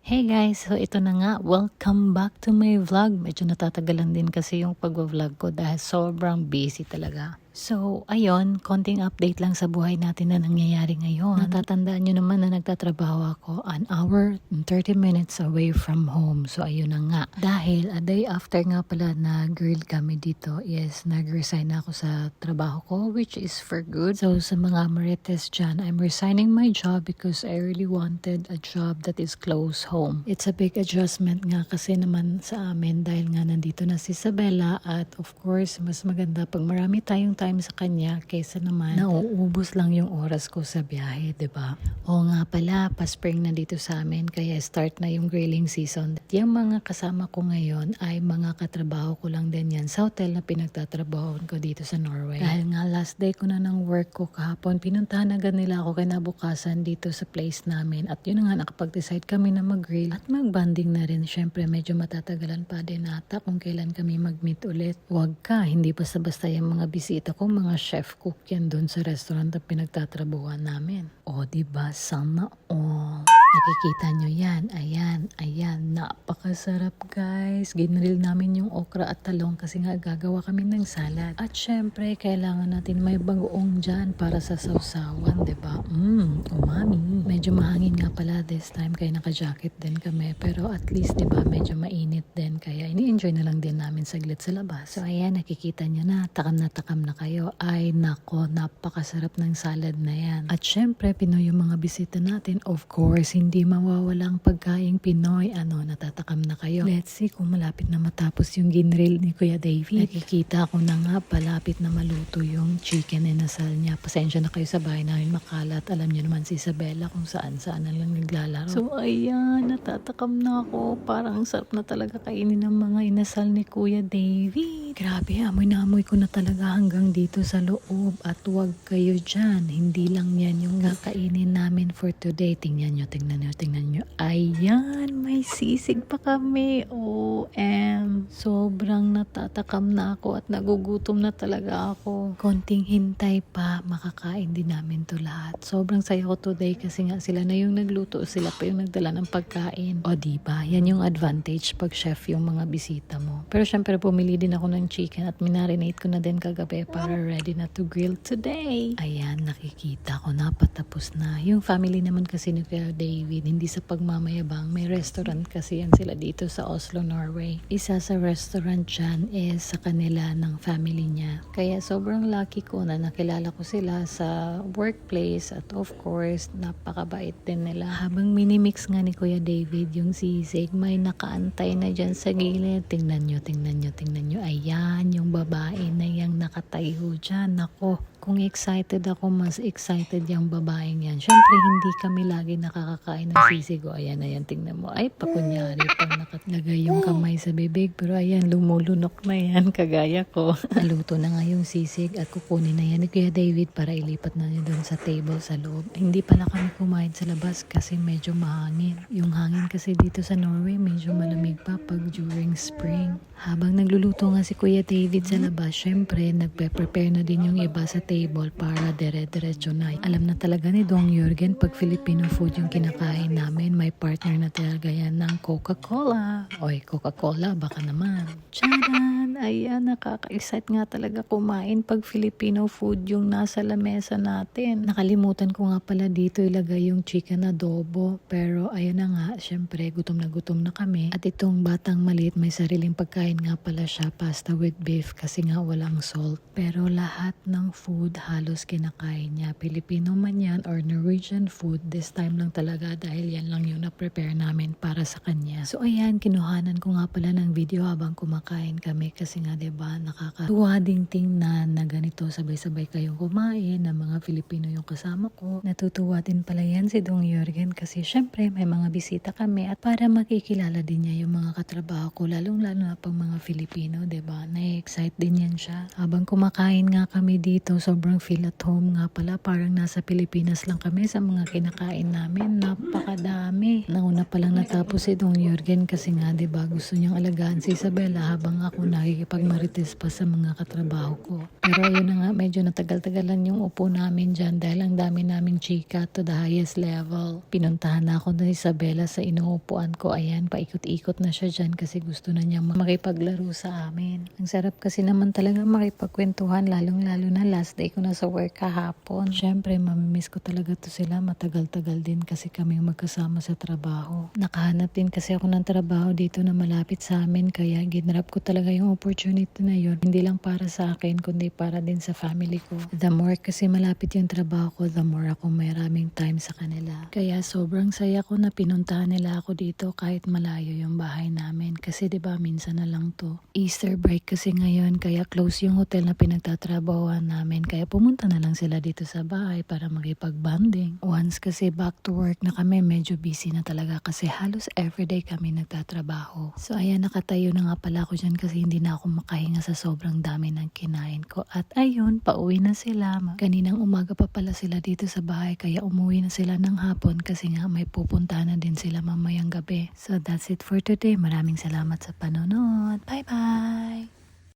Hey guys, so ito na nga, welcome back to my vlog. Medyo natatagalan din kasi yung pag-vlog ko dahil sobrang busy talaga. So, ayun, konting update lang sa buhay natin na nangyayari ngayon. Natatandaan nyo naman na nagtatrabaho ako an hour and 30 minutes away from home. So, ayun na nga. Dahil a day after nga pala na girl kami dito, yes, nag-resign ako sa trabaho ko, which is for good. So, sa mga marites dyan, I'm resigning my job because I really wanted a job that is close home. It's a big adjustment nga kasi naman sa amin dahil nga nandito na si Isabella at of course, mas maganda pag marami tayong time sa kanya kaysa naman nauubos lang yung oras ko sa biyahe, 'di ba? Oo nga pala, pa-spring na dito sa amin kaya start na yung grilling season. At yung mga kasama ko ngayon ay mga katrabaho ko lang din yan sa hotel na pinagtatrabahoan ko dito sa Norway. Dahil nga last day ko na ng work ko kahapon, pinuntahan agad nila ako kinabukasan dito sa place namin at yun nga nakapag-decide kami na mag-grill at mag-banding na rin. Syempre medyo matatagalan pa din ata kung kailan kami mag-meet ulit. Huwag ka, hindi basta-basta yung mga bisita ko, mga chef cook yan doon sa restaurant na pinagtatrabuhan namin. O diba, sana all. Nakikita nyo yan, ayan, napakasarap guys. Ginrill namin yung okra at talong kasi nga gagawa kami ng salad. At syempre, kailangan natin may bagoong dyan para sa sausawan, diba? Umami. Medyo mahangin nga pala this time kaya naka-jacket din kami. Pero at least, diba, medyo mainit din kaya ini-enjoy na lang din namin saglit sa labas. So ayan, nakikita nyo na takam na kayo. Ay nako, napakasarap ng salad na yan. At syempre, Pinoy yung mga bisita natin. Of course, hindi mawawalang pagkaing Pinoy. Natatakam na kayo. Let's see kung malapit na matapos yung ginrill ni Kuya David. Nakikita ko na nga, palapit na maluto yung chicken inasal niya. Pasensya na kayo sa bahay namin makalat. Alam niyo naman si Isabella kung saan-saan na lang naglalaro. So ayan, natatakam na ako. Parang sarap na talaga kainin ng mga inasal ni Kuya David. Grabe, amoy na amoy ko na talaga hanggang dito sa loob. At huwag kayo dyan. Hindi lang yan yung kakainin namin for today. Tingnan nyo. Ayan, may sisig pa kami. Sobrang natatakam na ako at nagugutom na talaga ako. Konting hintay pa, makakain din namin to lahat. Sobrang saya ko today kasi nga sila na yung nagluto. Sila pa yung nagdala ng pagkain. O diba, yan yung advantage pag chef yung mga bisita mo. Pero syempre pumili din ako ng chicken at minarinate ko na din kagabi para ready na to grill today. Ayan, nakikita ko na patapos na. Yung family naman kasi ni Kuya David, hindi sa pagmamayabang, may restaurant kasi yan sila dito sa Oslo, Norway. Isa sa restaurant dyan is sa kanila ng family niya. Kaya sobrang lucky ko na nakilala ko sila sa workplace at of course, napakabait din nila. Habang minimix nga ni Kuya David yung sisig, may nakaantay na dyan sa gilid. Tingnan nyo. Ayan, yung babae na yung nakatayo dyan. Ako, kung excited ako, mas excited yung babaeng yan. Syempre, hindi kami lagi nakakakain ng sisig. O, ayan, tingnan mo. Ay, pakunyari pang nakalagay yung kamay sa bibig. Pero ayan, lumulunok na yan, kagaya ko. Naluto na nga yung sisig at kukunin na yan ni Kuya David para ilipat na niya doon sa table sa loob. Hindi pala kami kumain sa labas kasi medyo mahangin. Yung hangin kasi dito sa Norway, medyo malamig pa pag during spring. Habang nagluluto nga si Kuya David sa labas, syempre, nagpe-prepare na din yung iba sa table para dire-diretso na. Alam na talaga ni Dong Jürgen pag Filipino food yung kinakain namin, may partner na talaga yan ng Coca-Cola. Oy, Coca-Cola, baka naman. Tcharan! Ayan, nakaka-excite nga talaga kumain pag Filipino food yung nasa lamesa natin. Nakalimutan ko nga pala dito ilagay yung chicken adobo. Pero ayun na nga, syempre, gutom na kami. At itong batang maliit, may sariling pagkain nga pala siya, pasta with beef kasi nga walang salt. Pero lahat ng food halos kinakain niya. Filipino man yan or Norwegian food, this time lang talaga dahil yan lang yung na-prepare namin para sa kanya. So ayan, kinuhanan ko nga pala ng video habang kumakain kami kasi nga diba nakakatuwa ding tingnan na ganito sabay-sabay kayong kumain na mga Filipino yung kasama ko. Natutuwa din pala yan si Dong Jürgen kasi syempre may mga bisita kami at para makikilala din niya yung mga katrabaho ko lalong-lalo na pang mga Filipino, diba? Na-excite din yan siya. Habang kumakain nga kami dito, sobrang feel at home nga pala. Parang nasa Pilipinas lang kami sa mga kinakain namin. Napakadami. Nauna pa lang natapos si Dong Jürgen kasi nga, diba, gusto niyang alagaan si Isabella habang ako makikipagmarites pa sa mga katrabaho ko. Pero ayun na nga, medyo natagal-tagalan yung upo namin dyan dahil ang dami naming chika to the highest level. Pinuntahan na ako na Isabela sa inuupuan ko. Ayan, paikot-ikot na siya dyan kasi gusto na niyang makipaglaro sa amin. Ang sarap kasi naman talaga makipagkwentuhan, lalong-lalo na last day ko na sa work kahapon. Siyempre, mamimiss ko talaga to sila. Matagal-tagal din kasi kami magkasama sa trabaho. Nakahanap din kasi ako ng trabaho dito na malapit sa amin kaya ginrab ko talaga yung opportunity na yun. Hindi lang para sa akin kundi para din sa family ko. The more kasi malapit yung trabaho ko, the more ako maraming time sa kanila. Kaya sobrang saya ko na pinuntahan nila ako dito kahit malayo yung bahay namin. Kasi 'di ba minsan na lang to. Easter break kasi ngayon kaya close yung hotel na pinagtatrabahoan namin. Kaya pumunta na lang sila dito sa bahay para makipag-bonding. Once kasi back to work na kami, medyo busy na talaga kasi halos everyday kami nagtatrabaho. So ayan, nakatayo na nga pala ako dyan kasi hindi na ako makahinga sa sobrang dami ng kinain ko. At ayun, pauwi na sila. Kaninang umaga pa pala sila dito sa bahay kaya umuwi na sila ng hapon kasi nga may pupuntahan na din sila mamayang gabi. So that's it for today. Maraming salamat sa panonood. Bye bye!